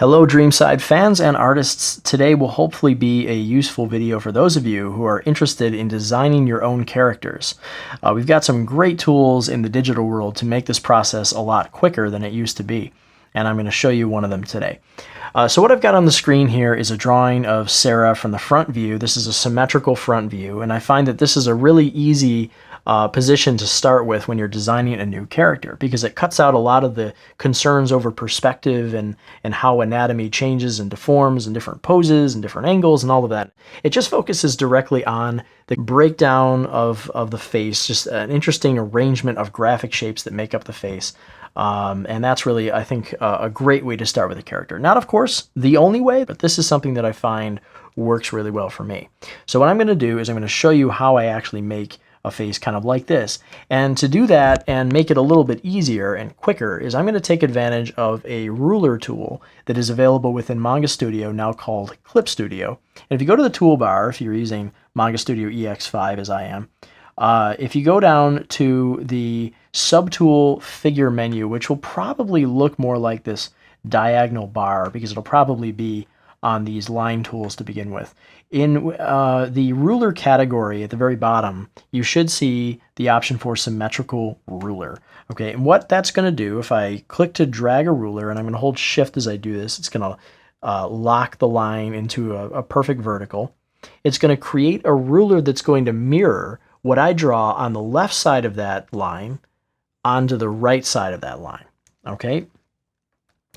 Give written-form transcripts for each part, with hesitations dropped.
Hello Dreamside fans and artists. Today will hopefully be a useful video for those of you who are interested in designing your own characters. We've got some great tools in the digital world to make this process a lot quicker than it used to be, and I'm going to show you one of them today. So what I've got on the screen here is a drawing of Sarah from the front view. This is a symmetrical front view, and I find that this is a really easy position to start with when you're designing a new character, because it cuts out a lot of the concerns over perspective and how anatomy changes and deforms and different poses and different angles and all of that. It just focuses directly on the breakdown of the face, just an interesting arrangement of graphic shapes that make up the face. And that's really, I think, a great way to start with a character. Not, of course, the only way, but this is something that I find works really well for me. So what I'm going to do is I'm going to show you how I actually make a face kind of like this. And to do that and make it a little bit easier and quicker is I'm going to take advantage of a ruler tool that is available within Manga Studio, now called Clip Studio. And if you go to the toolbar, if you're using Manga Studio EX5 as I am, if you go down to the subtool figure menu, which will probably look more like this diagonal bar because it'll probably be on these line tools to begin with. In the ruler category at the very bottom, you should see the option for symmetrical ruler. Okay, and what that's going to do, if I click to drag a ruler, and I'm going to hold shift as I do this, it's going to lock the line into a perfect vertical. It's going to create a ruler that's going to mirror what I draw on the left side of that line onto the right side of that line. Okay,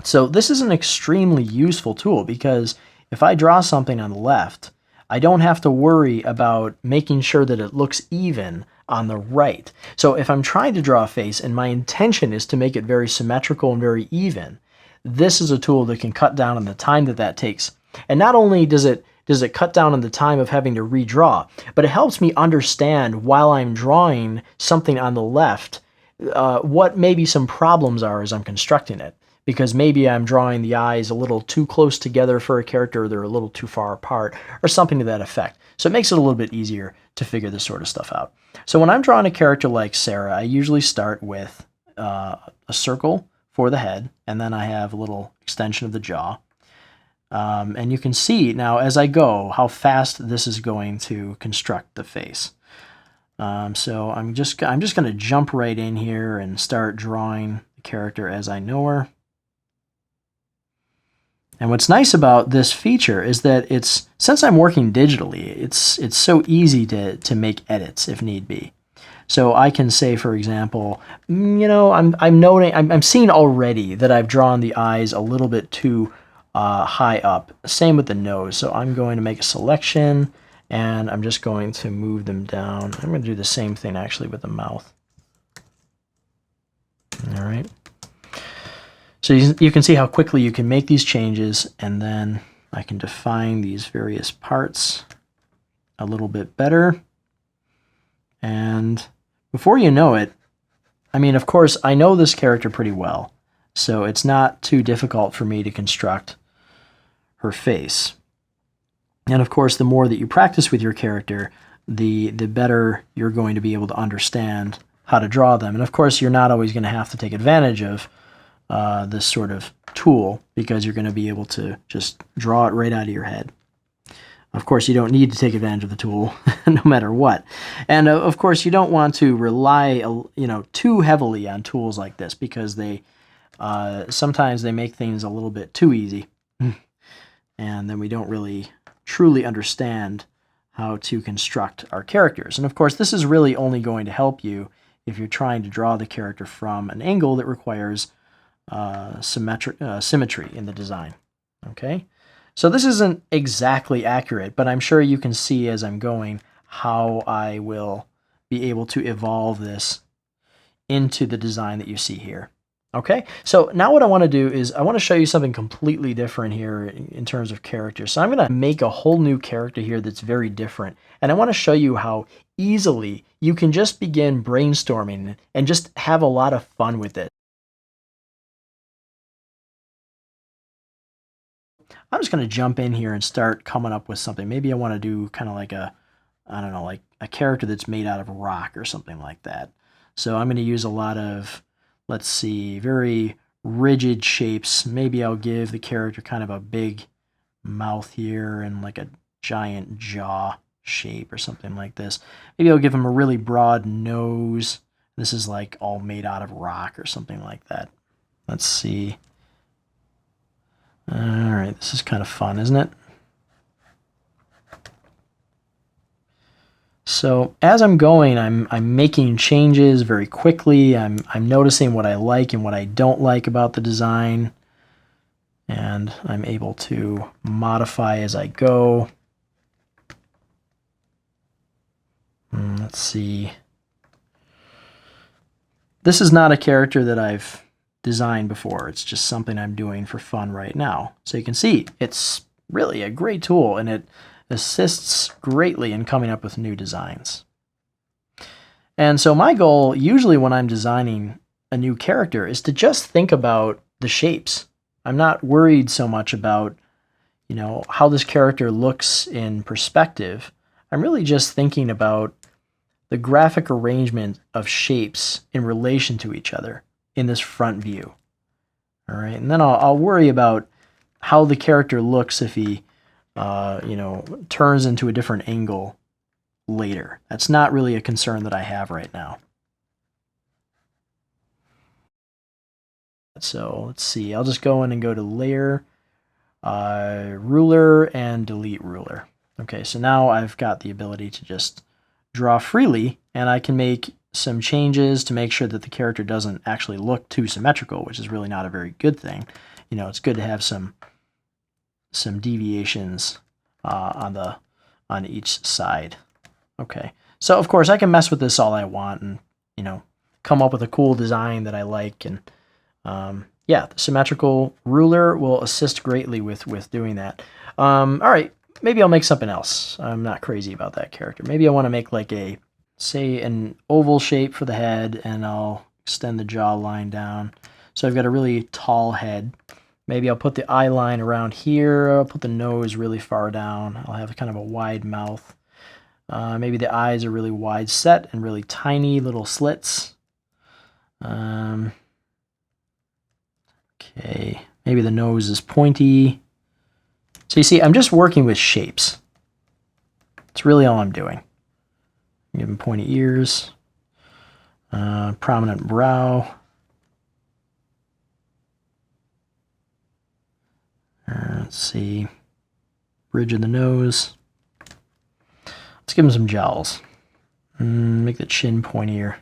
so this is an extremely useful tool because if I draw something on the left, I don't have to worry about making sure that it looks even on the right. So if I'm trying to draw a face and my intention is to make it very symmetrical and very even, this is a tool that can cut down on the time that takes. And not only does it cut down on the time of having to redraw, but it helps me understand while I'm drawing something on the left what maybe some problems are as I'm constructing it. Because maybe I'm drawing the eyes a little too close together for a character, or they're a little too far apart, or something to that effect. So it makes it a little bit easier to figure this sort of stuff out. So when I'm drawing a character like Sarah, I usually start with a circle for the head, and then I have a little extension of the jaw. And you can see now as I go how fast this is going to construct the face. So I'm just going to jump right in here and start drawing the character as I know her. And what's nice about this feature is that since I'm working digitally, it's so easy to make edits if need be. So I can say, for example, you know, I'm seeing already that I've drawn the eyes a little bit too high up. Same with the nose. So I'm going to make a selection, and I'm just going to move them down. I'm going to do the same thing actually with the mouth. All right. So you can see how quickly you can make these changes, and then I can define these various parts a little bit better. And before you know it, I mean, of course, I know this character pretty well, so it's not too difficult for me to construct her face. And of course, the more that you practice with your character, the better you're going to be able to understand how to draw them. And of course, you're not always going to have to take advantage of this sort of tool, because you're going to be able to just draw it right out of your head. Of course, you don't need to take advantage of the tool no matter what. And of course, you don't want to rely too heavily on tools like this, because they sometimes they make things a little bit too easy. And then we don't really truly understand how to construct our characters. And of course, this is really only going to help you if you're trying to draw the character from an angle that requires symmetry in the design. Okay, so this isn't exactly accurate, but I'm sure you can see as I'm going how I will be able to evolve this into the design that you see here. Okay, so now what I want to do is I want to show you something completely different here in terms of character. So I'm going to make a whole new character here that's very different, and I want to show you how easily you can just begin brainstorming and just have a lot of fun with it. I'm just going to jump in here and start coming up with something. Maybe I want to do kind of like I don't know, like a character that's made out of rock or something like that. So I'm going to use a lot of, let's see, very rigid shapes. Maybe I'll give the character kind of a big mouth here and like a giant jaw shape or something like this. Maybe I'll give him a really broad nose. This is like all made out of rock or something like that. Let's see. All right, this is kind of fun, isn't it? So as I'm going, I'm making changes very quickly. I'm noticing what I like and what I don't like about the design, and I'm able to modify as I go. Let's see. This is not a character that I've designed before. It's just something I'm doing for fun right now. So you can see it's really a great tool, and it assists greatly in coming up with new designs. And so my goal, usually when I'm designing a new character, is to just think about the shapes. I'm not worried so much about, how this character looks in perspective. I'm really just thinking about the graphic arrangement of shapes in relation to each other in this front view. All right, and then I'll worry about how the character looks if he turns into a different angle later. That's not really a concern that I have right now. So let's see, I'll just go in and go to Layer, Ruler, and Delete Ruler. Okay, so now I've got the ability to just draw freely, and I can make some changes to make sure that the character doesn't actually look too symmetrical, which is really not a very good thing. It's good to have some deviations on each side. Okay, so of course I can mess with this all I want and come up with a cool design that I like, and yeah, the symmetrical ruler will assist greatly with doing that. All right, maybe I'll make something else. I'm not crazy about that character. Maybe I want to make like say an oval shape for the head, and I'll extend the jawline down. So I've got a really tall head. Maybe I'll put the eye line around here. I'll put the nose really far down. I'll have kind of a wide mouth. Maybe the eyes are really wide set and really tiny little slits. Okay, maybe the nose is pointy. So you see, I'm just working with shapes. That's really all I'm doing. Give him pointy ears, prominent brow. Let's see, bridge of the nose. Let's give him some jowls. Make the chin pointier.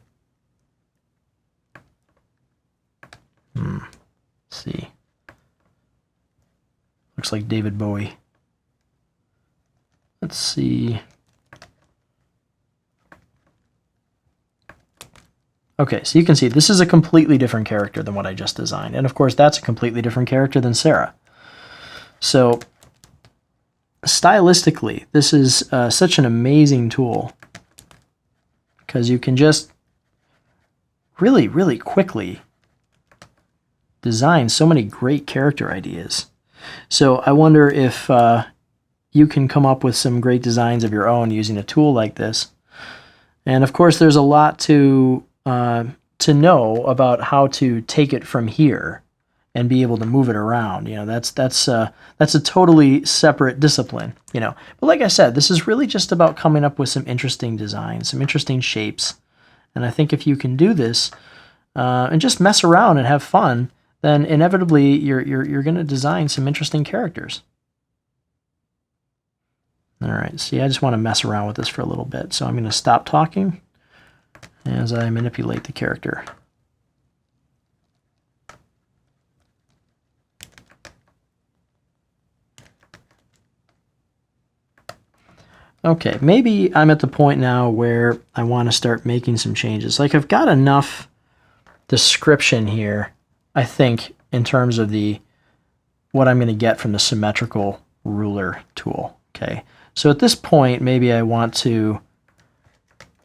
Let's see. Looks like David Bowie. Let's see. Okay, so you can see this is a completely different character than what I just designed. And of course, that's a completely different character than Sarah. So stylistically, this is such an amazing tool because you can just really, really quickly design so many great character ideas. So I wonder if you can come up with some great designs of your own using a tool like this. And of course, there's a lot to know about how to take it from here and be able to move it around. That's a totally separate discipline. But like I said, this is really just about coming up with some interesting designs, some interesting shapes. And I think if you can do this and just mess around and have fun, then inevitably you're going to design some interesting characters. All right, see, I just want to mess around with this for a little bit, so I'm going to stop talking as I manipulate the character. Okay, maybe I'm at the point now where I want to start making some changes. Like, I've got enough description here, I think, in terms of what I'm going to get from the symmetrical ruler tool. Okay, so at this point, maybe I want to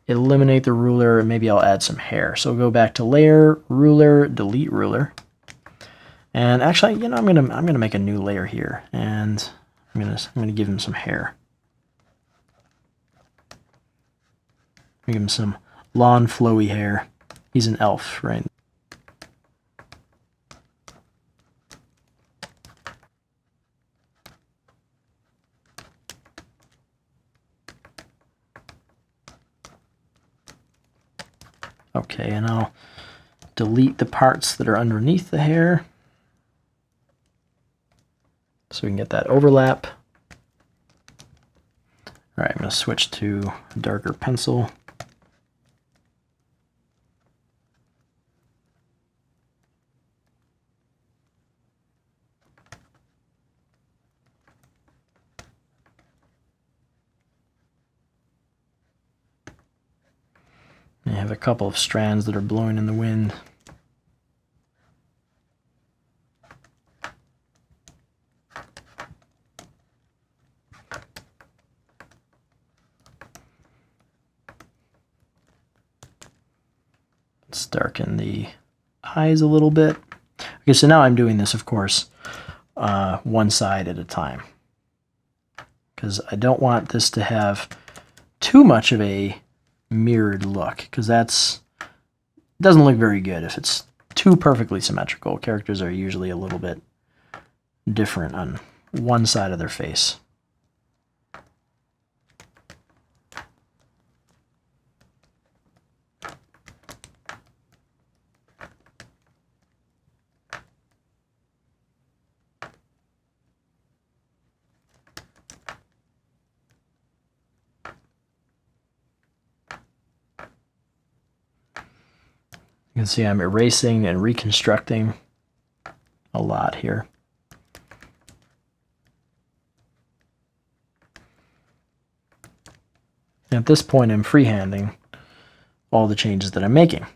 eliminate the ruler, and maybe I'll add some hair. So we'll go back to Layer, Ruler, Delete Ruler. And actually, I'm gonna make a new layer here, and I'm gonna give him some hair. Give him some long, flowy hair. He's an elf, right? Okay, and I'll delete the parts that are underneath the hair so we can get that overlap. All right, I'm going to switch to a darker pencil. I have a couple of strands that are blowing in the wind. Let's darken the eyes a little bit. Okay, so now I'm doing this, of course, one side at a time, because I don't want this to have too much of a mirrored look, because that's doesn't look very good if it's too perfectly symmetrical. Characters are usually a little bit different on one side of their face. You can see I'm erasing and reconstructing a lot here. At this point, I'm freehanding all the changes that I'm making.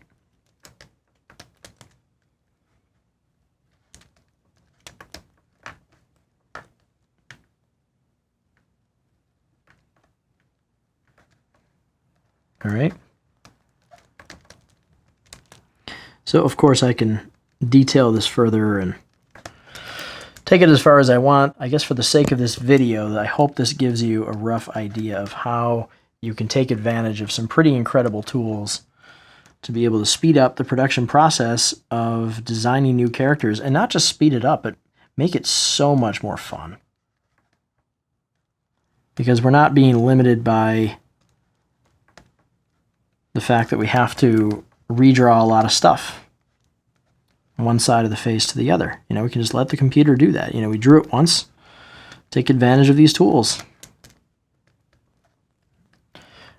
All right. So of course I can detail this further and take it as far as I want. I guess for the sake of this video, I hope this gives you a rough idea of how you can take advantage of some pretty incredible tools to be able to speed up the production process of designing new characters, and not just speed it up, but make it so much more fun. Because we're not being limited by the fact that we have to redraw a lot of stuff one side of the face to the other. You know, we can just let the computer do that. You know, we drew it once, take advantage of these tools,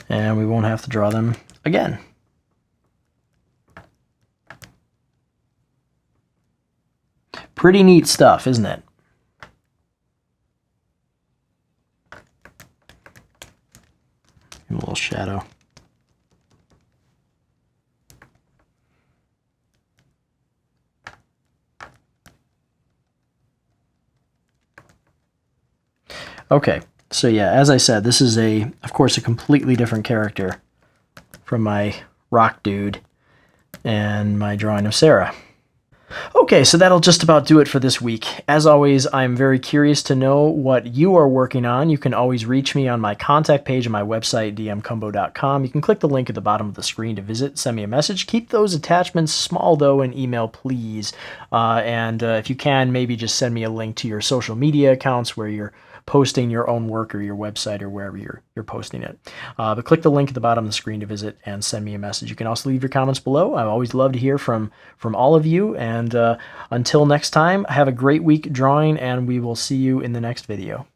and we won't have to draw them again. Pretty neat stuff, isn't it? Give him a little shadow. Okay, so yeah, as I said, this is of course, a completely different character from my rock dude and my drawing of Sarah. Okay, so that'll just about do it for this week. As always, I'm very curious to know what you are working on. You can always reach me on my contact page on my website, dmcumbo.com. You can click the link at the bottom of the screen to visit, send me a message. Keep those attachments small, though, in email, please. And if you can, maybe just send me a link to your social media accounts where you're posting your own work, or your website, or wherever you're posting it. But click the link at the bottom of the screen to visit and send me a message. You can also leave your comments below. I always love to hear from all of you. And until next time, have a great week drawing, and we will see you in the next video.